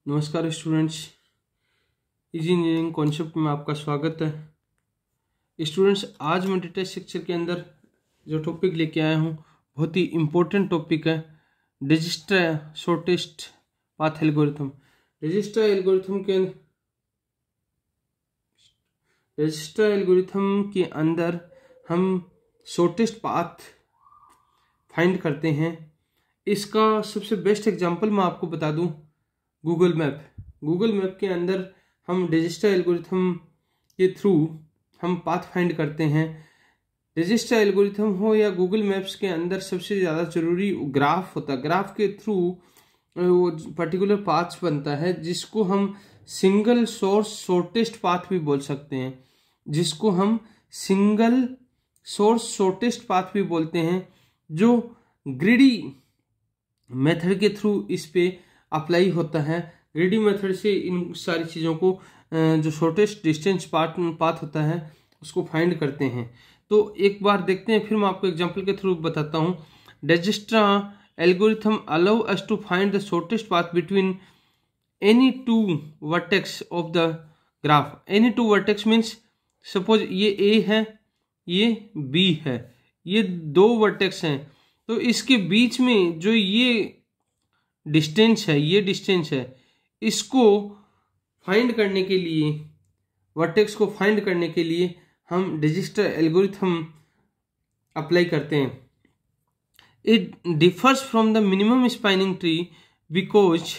नमस्कार students, easy engineering concept में आपका स्वागत है। स्टूडेंट्स, आज मैं डेटा स्ट्रक्चर के अंदर जो टॉपिक लेके आया हूँ बहुत ही इम्पोर्टेंट टॉपिक है, डिजस्टर शॉर्टेस्ट पाथ एल्गोरिथम। डिजस्टर एल्गोरिथम के अंदर हम शॉर्टेस्ट पाथ फाइंड करते हैं। इसका सबसे बेस्ट एग्जांपल मैं आपको बता दूं, गूगल मैप के अंदर हम डिजस्टर एल्गोरिथम के थ्रू हम पाथ फाइंड करते हैं। डिजस्टर एल्गोरिथम हो या गूगल मैप्स के अंदर सबसे ज़्यादा जरूरी ग्राफ होता है। ग्राफ के थ्रू वो पर्टिकुलर पाथ बनता है जिसको हम सिंगल सोर्स शॉर्टेस्ट पाथ भी बोल सकते हैं, जो ग्रीडी मेथड के थ्रू इस पे अप्लाई होता है। ग्रीडी मेथड से इन सारी चीज़ों को जो शॉर्टेस्ट डिस्टेंस पाथ होता है उसको फाइंड करते हैं। तो एक बार देखते हैं, फिर मैं आपको एग्जांपल के थ्रू बताता हूँ। Dijkstra algorithm allow us to find the shortest path between any two vertex of the graph. Any two vertex means suppose ये ए है, ये बी है, ये दो वर्टेक्स हैं, तो इसके बीच में जो ये डिस्टेंस है, इसको फाइंड करने के लिए, वर्टेक्स को फाइंड करने के लिए हम डिजस्टर एल्गोरिथम अप्लाई करते हैं। It differs from the minimum spanning tree because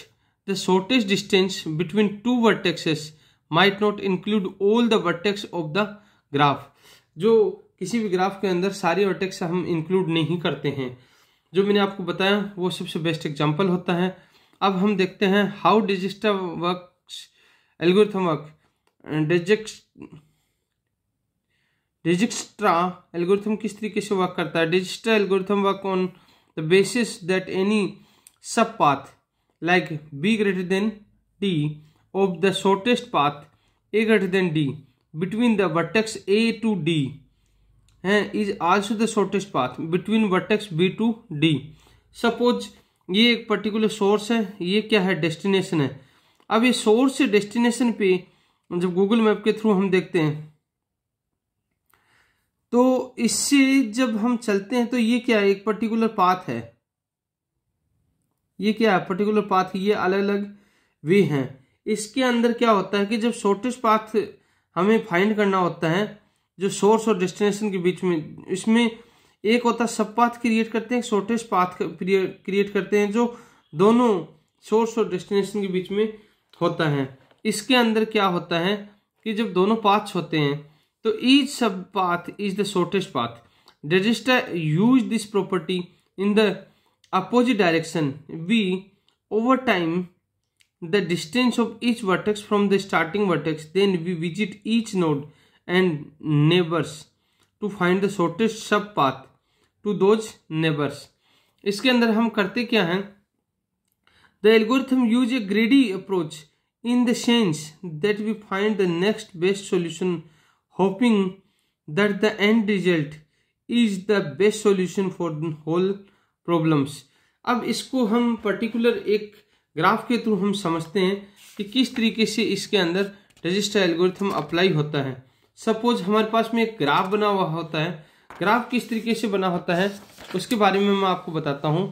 the shortest distance between two vertexes might not include all the vertex of the graph. जो किसी भी ग्राफ के अंदर सारे वर्टेक्स हम इंक्लूड नहीं करते हैं। जो मैंने आपको बताया वो सबसे बेस्ट एग्जांपल होता है। अब हम देखते हैं how Dijkstra algorithm work. Dijkstra algorithm किस तरीके से वर्क करता है? Dijkstra algorithm work on the basis that any sub path like b greater than d of the shortest path a greater than d between the vertex a to d is also the shortest path between vertex b to d। Suppose ये एक particular source है, ये क्या है? Destination है। अब ये source से डेस्टिनेशन पे जब गूगल मैप के थ्रू हम देखते हैं तो इससे जब हम चलते हैं तो ये क्या है? एक पर्टिकुलर पाथ है। ये क्या है? Particular path. ये अलग अलग वे हैं। इसके अंदर क्या होता है कि जब शॉर्टेस्ट पाथ हमें फाइंड करना होता है जो सोर्स और डेस्टिनेशन के बीच में, इसमें एक होता है सब पाथ क्रिएट करते हैं, शॉर्टेस्ट पाथ क्रिएट करते हैं जो दोनों सोर्स और डेस्टिनेशन के बीच में होता है। इसके अंदर क्या होता है कि जब दोनों पाथ्स होते हैं तो each sub path is the shortest path. Dijkstra use this property in the opposite direction. We over time the distance of each vertex from the starting vertex, then we visit each node and neighbors to find the shortest sub path to those neighbors। इसके अंदर हम करते क्या हैं? The algorithm use a greedy approach in the sense that we find the next best solution hoping that the end result is the best solution for the whole problems. अब इसको हम particular एक ग्राफ के through हम समझते हैं कि किस तरीके से इसके अंदर डिजस्टर एल्गोरिथम अप्लाई होता है। सपोज हमारे पास में एक ग्राफ बना हुआ होता है। ग्राफ किस तरीके से बना होता है उसके बारे में मैं आपको बताता हूं।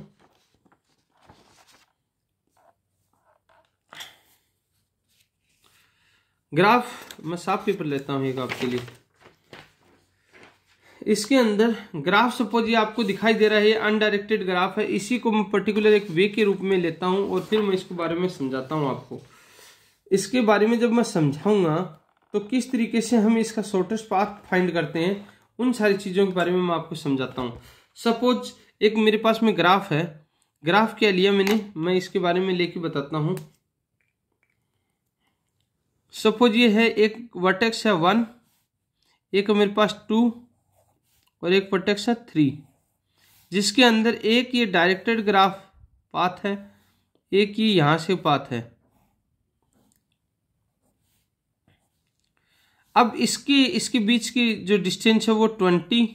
ग्राफ, मैं साफ पेपर लेता हूं एक आपके लिए। इसके अंदर ग्राफ सपोज ये आपको दिखाई दे रहा है, ये अनडायरेक्टेड ग्राफ है। इसी को मैं पर्टिकुलर एक वे के रूप में लेता हूं और फिर मैं इसके बारे में समझाता हूं आपको। इसके बारे में जब मैं समझाऊंगा तो किस तरीके से हम इसका शॉर्टेस्ट पाथ फाइंड करते हैं, उन सारी चीज़ों के बारे में मैं आपको समझाता हूं। सपोज एक मेरे पास में ग्राफ है। ग्राफ क्या लिया मैंने, मैं इसके बारे में लेके बताता हूँ। सपोज ये है, एक वर्टेक्स है 1, एक मेरे पास 2 और एक वर्टेक्स है 3, जिसके अंदर एक ये डायरेक्टेड ग्राफ पाथ है, एक ये यहां से पाथ है। अब इसके बीच की जो डिस्टेंस है वो 20,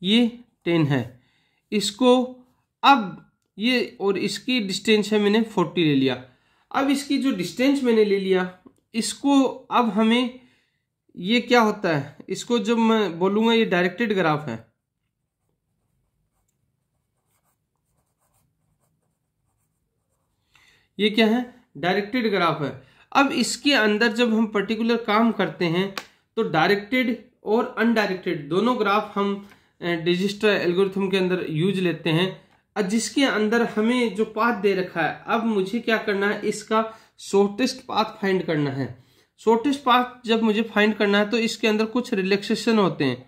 ये 10 है। इसको अब ये और इसकी डिस्टेंस है मैंने 40 ले लिया। अब इसकी जो डिस्टेंस मैंने ले लिया, इसको अब हमें ये क्या होता है, इसको जब मैं बोलूंगा ये डायरेक्टेड ग्राफ है, ये क्या है, डायरेक्टेड ग्राफ है। अब इसके अंदर जब हम पर्टिकुलर काम करते हैं तो डायरेक्टेड और अनडायरेक्टेड दोनों ग्राफ हम डिजिस्टर एल्गोरिथम के अंदर यूज लेते हैं, जिसके अंदर हमें जो पाथ दे रखा है, अब मुझे क्या करना है, इसका शॉर्टेस्ट पाथ फाइंड करना है। शॉर्टेस्ट पाथ जब मुझे फाइंड करना है तो इसके अंदर कुछ रिलैक्सेशन होते हैं।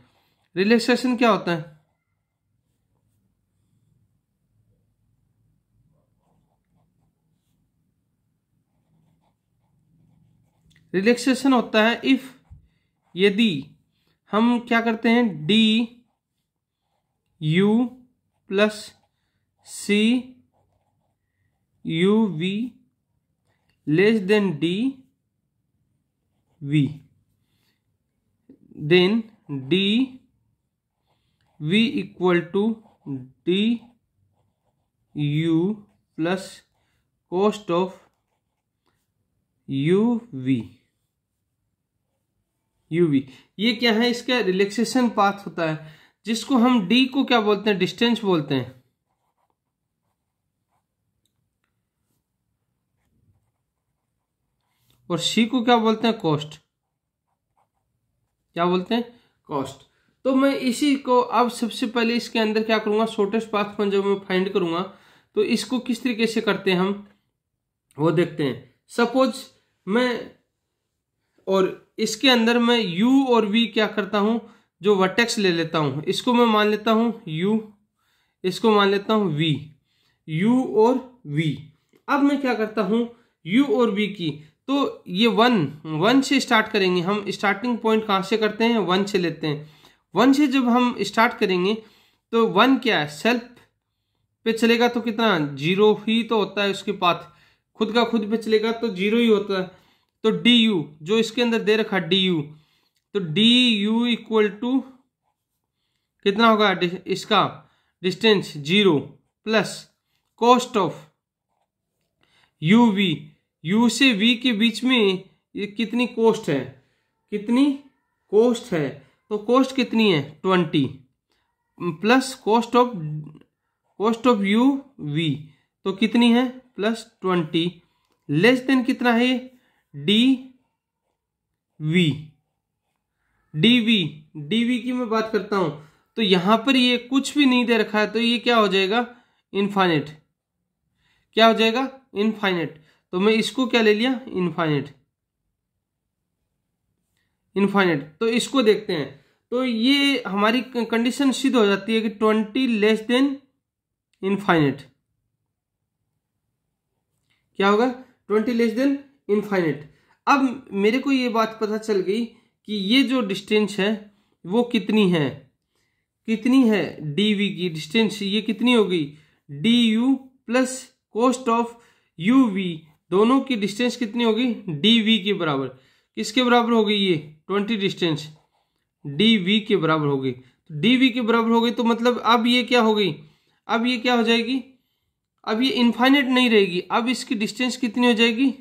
रिलैक्सेशन क्या होता है, रिलैक्सेशन होता है इफ, यदि हम क्या करते हैं, D U plus C U V less then D V, then D V equal to D U plus cost of U V. ये क्या है, इसका रिलैक्सेशन पाथ होता है, जिसको हम डी को क्या बोलते हैं, डिस्टेंस बोलते हैं, और सी को क्या बोलते हैं, कॉस्ट, क्या बोलते हैं, कॉस्ट। तो मैं इसी को अब सबसे पहले इसके अंदर क्या करूंगा, शॉर्टेस्ट पाथ पर जब मैं फाइंड करूंगा तो इसको किस तरीके से करते हैं हम वो देखते हैं। सपोज मैं, और इसके अंदर मैं u और v क्या करता हूं, जो वर्टेक्स ले लेता हूं, इसको मैं मान लेता हूं u, इसको मान लेता हूं v, u और v। अब मैं क्या करता हूं, u और v की, तो ये 1 से स्टार्ट करेंगे हम। स्टार्टिंग पॉइंट कहां से करते हैं, 1 से लेते हैं। 1 से जब हम स्टार्ट करेंगे तो 1 क्या है, सेल्फ पे चलेगा तो कितना, 0 ही तो होता है उसके पाथ, खुद का खुद पे चलेगा तो 0 ही होता है। तो डी यू जो इसके अंदर दे रखा डी यू, तो डी यू इक्वल टू कितना होगा, इसका distance 0 plus cost of U V, U से वी के बीच में ये कितनी कॉस्ट है, कितनी कॉस्ट है, तो कॉस्ट कितनी है 20 plus cost of U V, तो कितनी है प्लस 20, लेस देन कितना है डी वी। डी वी की मैं बात करता हूं तो यहां पर ये कुछ भी नहीं दे रखा है, तो ये क्या हो जाएगा, इनफाइनेट, क्या हो जाएगा, इनफाइनेट। तो मैं इसको क्या ले लिया, इनफाइनेट। तो इसको देखते हैं, तो ये हमारी कंडीशन सिद्ध हो जाती है कि 20 लेस देन इनफाइनेट, क्या होगा, 20 लेस देन इनफाइनेट। अब मेरे को ये बात पता चल गई कि ये जो डिस्टेंस है वो कितनी है, डीवी की डिस्टेंस ये कितनी होगी, D U plus cost of U V, दोनों की डिस्टेंस कितनी होगी, डी वी के बराबर। किसके बराबर होगी ये 20 डिस्टेंस, डी वी के बराबर होगी। तो डी वी के बराबर होगी तो मतलब अब ये क्या हो गई, अब ये क्या हो जाएगी, अब ये इनफाइनेट नहीं रहेगी, अब इसकी डिस्टेंस कितनी हो जाएगी,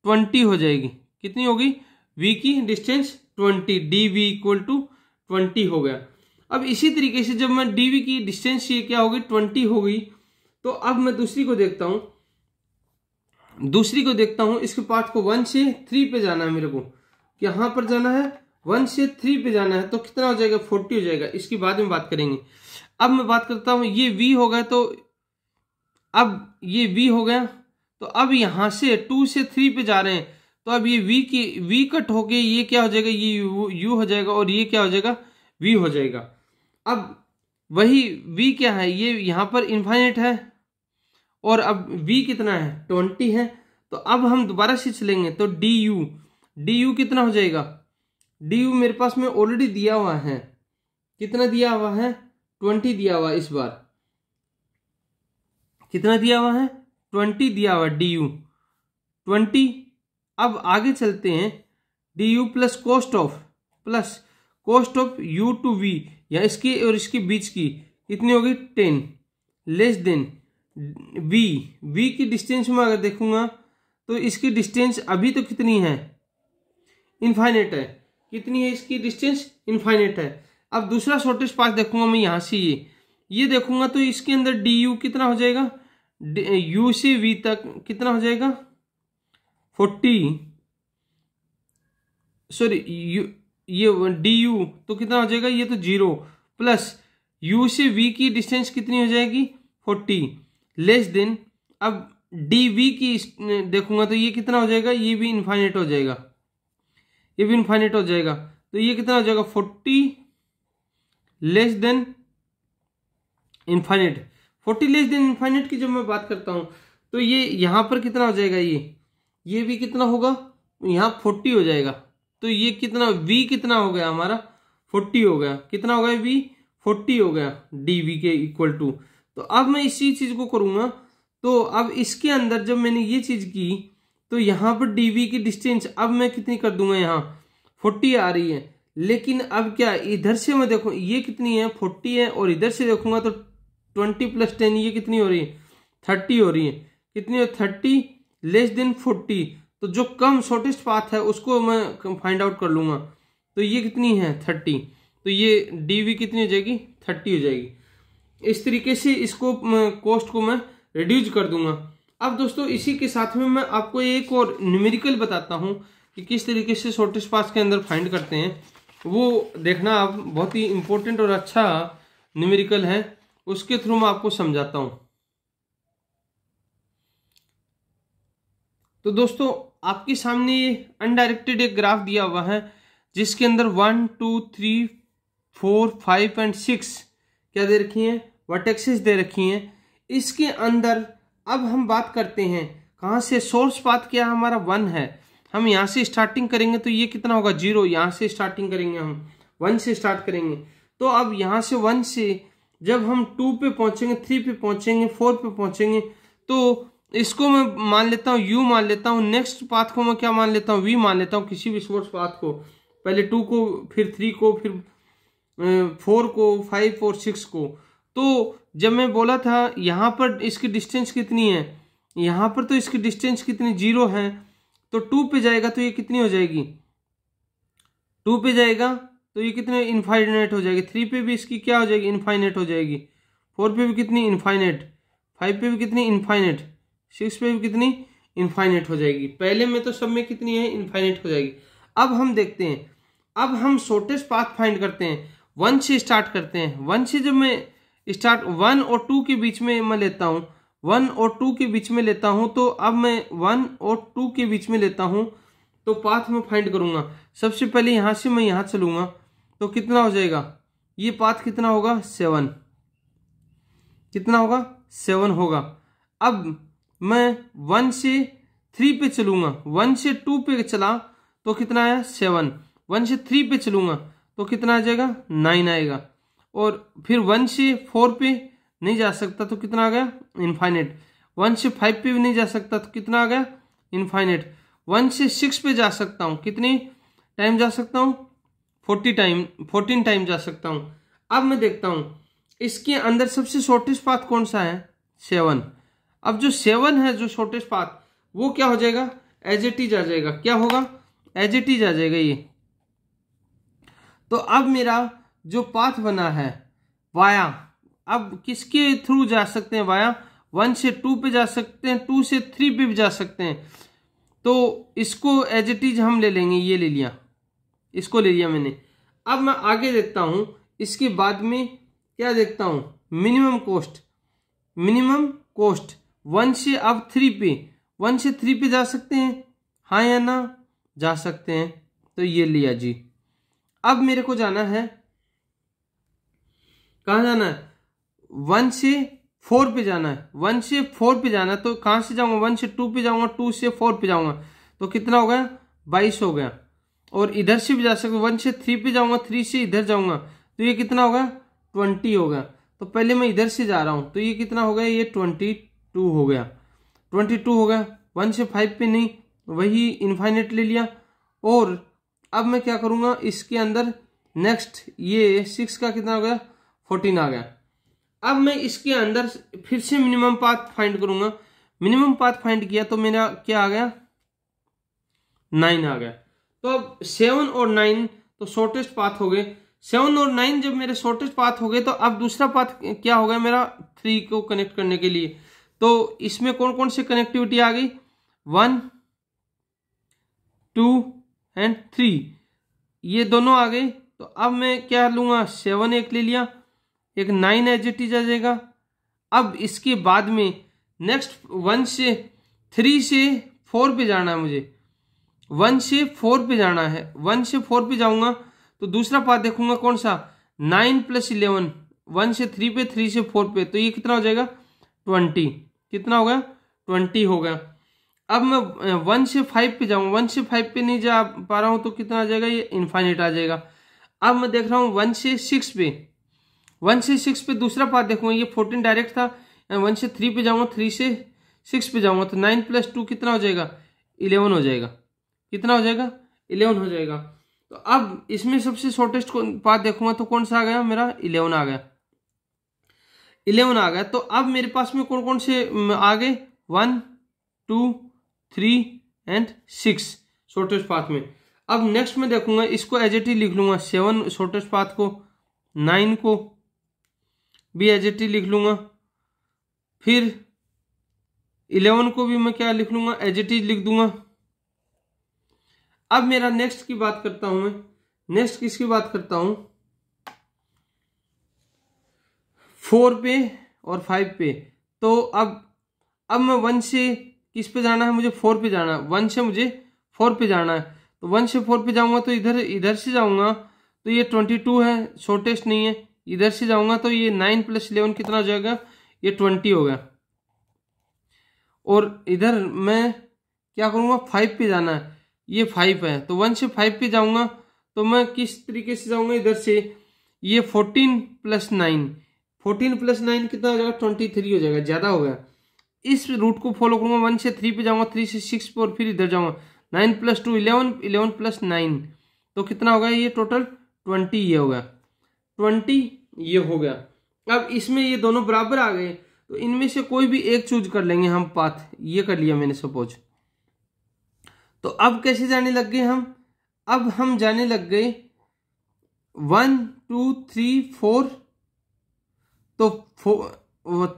20 हो जाएगी। कितनी होगी, v की distance 20, D V equal to 20 हो गया। अब इसी तरीके से जब मैं dv की डिस्टेंस ये क्या होगी 20 हो गई, तो अब मैं दूसरी को देखता हूं, इसके पाथ को 1 से 3 पे जाना है मेरे को, यहां पर जाना है 1 से 3 पे जाना है, तो कितना हो जाएगा 40 हो जाएगा। इसकी बाद में बात करेंगे। अब मैं बात करता हूं, ये v हो गया, तो अब ये v हो गया, तो अब यहां से 2 से 3 पे जा रहे हैं, तो अब ये v कट होके ये क्या हो जाएगा, ये u हो जाएगा, और ये क्या हो जाएगा, v हो जाएगा। अब वही v क्या है, ये यहां पर इनफाइनेट है, और अब v कितना है 20 है, तो अब हम दोबारा से चलेंगे, तो du कितना हो जाएगा, du मेरे पास में ऑलरेडी दिया हुआ है, कितना दिया हुआ है 20 दिया हुआ, इस बार कितना दिया हुआ है 20 दिया हुआ, du 20। अब आगे चलते हैं, du plus cost of u to v, या इसके और इसके बीच की कितनी होगी 10 लेस देन v की डिस्टेंस में अगर देखूंगा तो इसकी डिस्टेंस अभी तो कितनी है, इनफाइनेट है। कितनी है इसकी डिस्टेंस, इनफाइनेट है। अब दूसरा शॉर्टेस्ट पाथ देखूंगा मैं यहाँ से ये देखूंगा तो इसके अंदर डी यू कितना हो जाएगा, यू से वी तक कितना हो जाएगा 40, सॉरी ये डी यू तो कितना हो जाएगा, ये तो 0 प्लस यू से वी की डिस्टेंस कितनी हो जाएगी 40 लेस देन, अब डी वी की देखूंगा तो ये कितना हो जाएगा, ये भी इनफाइनेट हो जाएगा, ये भी इनफाइनेट हो जाएगा। तो ये कितना हो जाएगा 40 less than infinite. 40 less than infinite की जब मैं बात करता हूं तो ये यहां पर कितना हो जाएगा, ये भी कितना होगा, यहां 40 हो जाएगा। तो ये कितना v कितना हो गया हमारा 40 हो गया, कितना हो गया v 40 हो गया dv के इक्वल टू। तो अब मैं इसी चीज को करूंगा, तो अब इसके अंदर जब मैंने ये चीज की तो यहां पर dv की डिस्टेंस अब मैं कितनी कर दूंगा, यहां 40 आ रही है, लेकिन अब क्या इधर से मैं देखूं ये कितनी है 40 है, और इधर से देखूंगा तो 20 + 10 ये कितनी हो रही है 30 हो रही है, कितनी है 30 लेस देन 40। तो जो कम शॉर्टेस्ट पाथ है उसको मैं फाइंड आउट कर लूंगा, तो ये कितनी है 30, तो ये dv कितनी हो जाएगी 30 हो जाएगी। इस तरीके से इसको कॉस्ट को मैं रिड्यूस कर दूंगा। अब दोस्तों इसी के साथ में मैं आपको एक और न्यूमेरिकल बताता हूं कि किस तरीके से शॉर्टेस्ट पाथ के अंदर फाइंड करते हैं, वो देखना आप, बहुत ही इंपॉर्टेंट और अच्छा न्यूमेरिकल है, उसके थ्रू मैं आपको समझाता हूं। तो दोस्तों आपके सामने ये अनडायरेक्टेड एक ग्राफ दिया हुआ है जिसके अंदर 1 2 3 4 5 एंड 6 क्या दे रखी हैं, वर्टेक्सेस दे रखी हैं। इसके अंदर अब हम बात करते हैं कहाँ से, सोर्स पाथ क्या हमारा 1 है, हम यहाँ से स्टार्टिंग करेंगे तो ये कितना होगा 0, यहाँ से स्टार्टिंग करेंगे हम 1 से स्टार्ट करेंगे। तो अब यहाँ से 1 से जब हम 2 पे पहुंचेंगे, 3 पे पहुंचेंगे, 4 पे पहुंचेंगे, तो इसको मैं मान लेता हूँ u मान लेता हूँ, नेक्स्ट पाथ को मैं क्या मान लेता हूँ v मान लेता हूँ, किसी भी सोर्स पाथ को, पहले 2 को फिर 3 को फिर 4 को 5 और 6 को। तो जब मैं बोला था यहाँ पर इसकी डिस्टेंस कितनी है, यहाँ पर तो इसकी डिस्टेंस कितनी 0 है, तो 2 पे जाएगा तो ये कितनी हो जाएगी, 2 पे जाएगा तो ये कितने इनफाइनाइट हो जाएगी, 3 पे भी इसकी क्या हो जाएगी इनफाइनाइट हो जाएगी, 4 पे भी कितनी इनफाइनाइट, 5 पे भी कितनी इनफाइनाइट, 6 पे भी कितनी इनफाइनाइट हो जाएगी। पहले में तो सब में कितनी है इनफाइनाइट हो जाएगी। अब हम देखते हैं, अब हम शॉर्टेस्ट पाथ फाइंड करते हैं, 1 से स्टार्ट करते हैं। 1 से जब मैं स्टार्ट 1 और 2 के बीच में मैं लेता हूँ, 1 और 2 के बीच में लेता हूँ, तो अब मैं 1 और 2 के बीच में लेता हूँ तो पाथ में फाइंड करूंगा। सबसे पहले यहां से मैं यहां चलूंगा तो कितना हो जाएगा, ये पाथ कितना होगा 7, कितना होगा 7 होगा। अब मैं 1 से 3 पे चलूंगा, 1 से 2 पे चला तो कितना आया 7, 1 से 3 पे चलूंगा तो कितना आ जाएगा 9 आएगा, और फिर 1 से 4 पे नहीं जा सकता तो कितना आ गया इनफाइनाइट, 1 से 5 पे भी नहीं जा सकता तो कितना आ गया इनफाइनाइट, 1 से 6 पे जा सकता हूँ, कितनी टाइम जा सकता हूँ 14 टाइम जा सकता हूँ। अब मैं देखता हूँ इसके अंदर सबसे शॉर्टेस्ट पाथ कौन सा है 7। अब जो 7 है जो शॉर्टेस्ट पाथ वो क्या हो जाएगा एज इट इज आ जाएगा, क्या होगा एज इट इज आ जाएगा ये। तो अब मेरा जो पाथ बना है वाया, अब किसके थ्रू जा सकते हैं वाया, 1 से 2 पे जा सकते हैं, 2 से 3 पे भी जा सकते हैं, तो इसको एज इट इज हम ले लेंगे, ये ले लिया, इसको ले लिया मैंने। अब मैं आगे देखता हूं, इसके बाद में क्या देखता हूं मिनिमम कॉस्ट, मिनिमम कॉस्ट 1 से अब 3 पे, 1 से 3 पे जा सकते हैं हाँ या ना, जा सकते हैं, तो ये लिया जी। अब मेरे को जाना है, कहाँ जाना है 1 से 4 पे जाना है, 1 से 4 पे जाना है, तो कहां से जाऊंगा 1 से 2 पे जाऊंगा, 2 से 4 पे जाऊंगा तो कितना हो गया 22 हो गया, और इधर से भी जा सकते 1 से 3 पे जाऊंगा, 3 से इधर जाऊंगा तो ये कितना होगा 20 हो गया। तो पहले मैं इधर से जा रहा हूं तो ये कितना हो गया ये 22 हो गया, 22 हो गया। 1 से 5 पे नहीं, वही इनफाइनाइट ले लिया। और अब मैं क्या करूंगा इसके अंदर नेक्स्ट ये 6 का कितना हो गया 14 आ गया। अब मैं इसके अंदर फिर से मिनिमम पाथ फाइंड करूंगा, मिनिमम पाथ फाइंड किया तो मेरा क्या आ गया, 9 आ गया। तो अब 7 और 9 तो शॉर्टेस्ट पाथ हो गए। 7 और 9 जब मेरे शॉर्टेस्ट पाथ हो गए तो अब दूसरा पाथ क्या हो गया मेरा 3 को कनेक्ट करने के लिए। तो इसमें कौन कौन सी कनेक्टिविटी आ गई, 1 2 एंड 3, ये दोनों आ गए। तो अब मैं क्या लूंगा, 7 एक ले लिया, एक 9 एज इट इज आ जाएगा। अब इसके बाद में नेक्स्ट 1 से 3 से 4 पे जाना है मुझे, 1 से 4 पे जाना है। 1 से 4 पे जाऊंगा तो दूसरा पाथ देखूंगा कौन सा, 9 + 11, 1 से 3 पे, 3 से 4 पे, तो ये कितना हो जाएगा 20। कितना हो गया 20 हो गया। अब मैं 1 से 5 पे जाऊंगा, 1 से 5 पे नहीं जा पा रहा हूं तो कितना आ जाएगा, ये इनफाइनाइट आ जाएगा। अब मैं देख रहा हूँ 1 से 6 पे, 1 से 6 पे दूसरा पाथ देखूंगा, ये 14 डायरेक्ट था। 1 से 3 पे जाऊंगा, 3 से 6 पे जाऊंगा तो 9 + 2 कितना हो जाएगा, 11 हो जाएगा। कितना हो जाएगा, 11 हो जाएगा। तो अब इसमें सबसे शॉर्टेस्ट पाथ देखूंगा तो कौन सा आ गया मेरा, 11 आ गया, 11 आ गया। तो अब मेरे पास में कौन कौन से आ गए, 1 2 3 एंड 6 शॉर्टेस्ट पाथ में। अब नेक्स्ट में देखूंगा, इसको एज इट इज लिख लूंगा 7 शॉर्टेस्ट पाथ को, 9 को भी एज इट इज लिख लूंगा, फिर 11 को भी मैं क्या लिख लूंगा, एज इट इज लिख दूंगा। अब मेरा नेक्स्ट की बात करता हूं मैं, नेक्स्ट किसकी बात करता हूं, 4 पे और 5 पे। तो अब मैं 1 से किस पे जाना है, मुझे 4 पे जाना है, 1 से मुझे 4 पे जाना है। तो 1 से 4 पे जाऊंगा तो इधर से जाऊंगा तो ये 22 है, शॉर्टेस्ट नहीं है। इधर से जाऊंगा तो ये 9 + 11 कितना हो जाएगा, ये 20 हो गया। और इधर मैं क्या करूंगा, 5 पे जाना है, ये 5 है। तो 1 से 5 पे जाऊंगा तो मैं किस तरीके से जाऊंगा, इधर से ये 14 + 9, 14 + 9 कितना हो जाएगा, 23 हो जाएगा, ज्यादा हो गया। इस रूट को फॉलो करूंगा, 1 से 3 पे जाऊंगा, 3 से 6 पे, और फिर इधर जाऊंगा, 9 + 2 11, 11 + 9 तो कितना होगा, ये टोटल 20 ये हो गया, 20 ये हो गया। अब इसमें ये दोनों बराबर आ गए तो इनमें से कोई भी एक चूज कर लेंगे हम पाथ, ये कर लिया मैंने सपोज। तो अब कैसे जाने लग गए हम, अब हम जाने लग गए 1 2 3 4, तो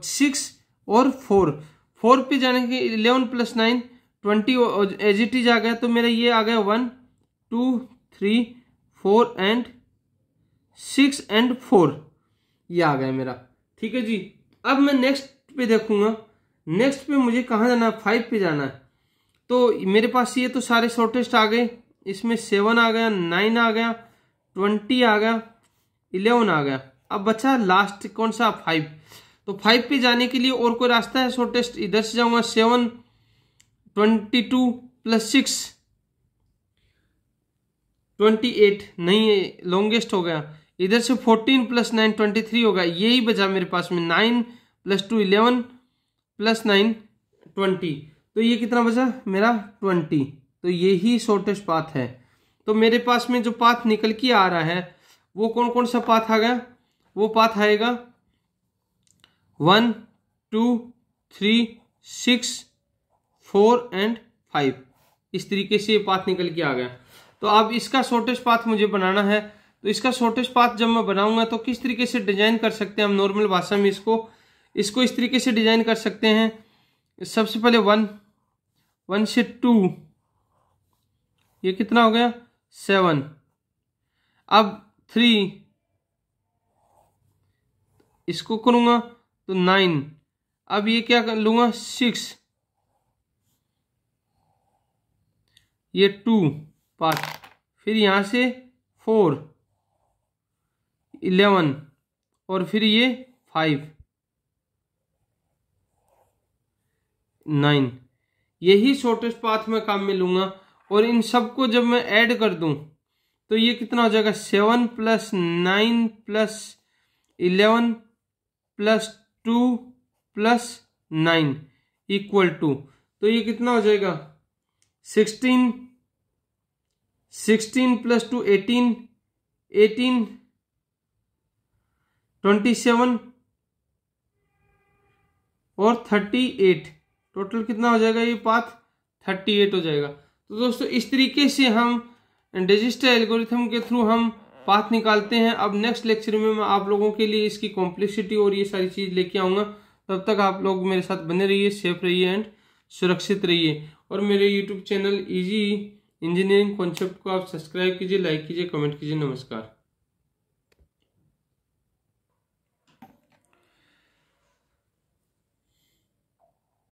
6 और 4 पे जाने के 11 + 9 20 एज इट इज आ गया। तो मेरा ये आ गया 1 2 3 4 एंड 6 एंड 4, ये आ गया मेरा। ठीक है जी। अब मैं नेक्स्ट पे देखूंगा, नेक्स्ट पे मुझे कहाँ जाना है, 5 पे जाना है। तो मेरे पास ये तो सारे शॉर्टेस्ट आ गए, इसमें 7 आ गया, 9 आ गया, 20 आ गया, 11 आ गया। अब बचा लास्ट कौन सा, 5। तो 5 पे जाने के लिए और कोई रास्ता है शॉर्टेस्ट, इधर से जाऊंगा 7 22 + 6 28, नहीं लॉन्गेस्ट हो गया। इधर से 14 + 9 23 होगा, यही बचा मेरे पास में, 9 + 2 11 + 9 20, तो ये कितना बचा मेरा 20। तो यही शॉर्टेस्ट पाथ है। तो मेरे पास में जो पाथ निकल के आ रहा है वो कौन कौन सा पाथ आ गया, वो पाथ आएगा 1 2 3 6 4 एंड 5, इस तरीके से ये पाथ निकल के आ गया। तो अब इसका शॉर्टेस्ट पाथ मुझे बनाना है। तो इसका शॉर्टेस्ट पाथ जब मैं बनाऊंगा तो किस तरीके से डिजाइन कर सकते हैं हम नॉर्मल भाषा में, इसको इस तरीके से डिजाइन कर सकते हैं। सबसे पहले 1 से 2, ये कितना हो गया 7। अब 3, इसको करूंगा तो 9। अब ये क्या कर लूंगा 6, ये 2 पाथ, फिर यहां से 4 11 और फिर ये 5 9, यही शॉर्टेस्ट पाथ में काम में लूंगा। और इन सबको जब मैं ऐड कर दूं तो ये कितना हो जाएगा 7 + 9 + 11 + 2 + 9 = तो ये कितना हो जाएगा 16 + 2 18 18 27 और 38, टोटल कितना हो जाएगा, ये पाथ 38 हो जाएगा। तो दोस्तों इस तरीके से हम डिजिस्टर एल्गोरिथम के थ्रू हम पाथ निकालते हैं। अब नेक्स्ट लेक्चर में मैं आप लोगों के लिए इसकी कॉम्प्लेक्सिटी और ये सारी चीज लेके आऊंगा। तब तक आप लोग मेरे साथ बने रहिए, सेफ रहिए एंड सुरक्षित रहिए। और मेरे YouTube channel easy engineering concept को आप सब्सक्राइब कीजिए, लाइक कीजिए, कमेंट कीजिए। नमस्कार।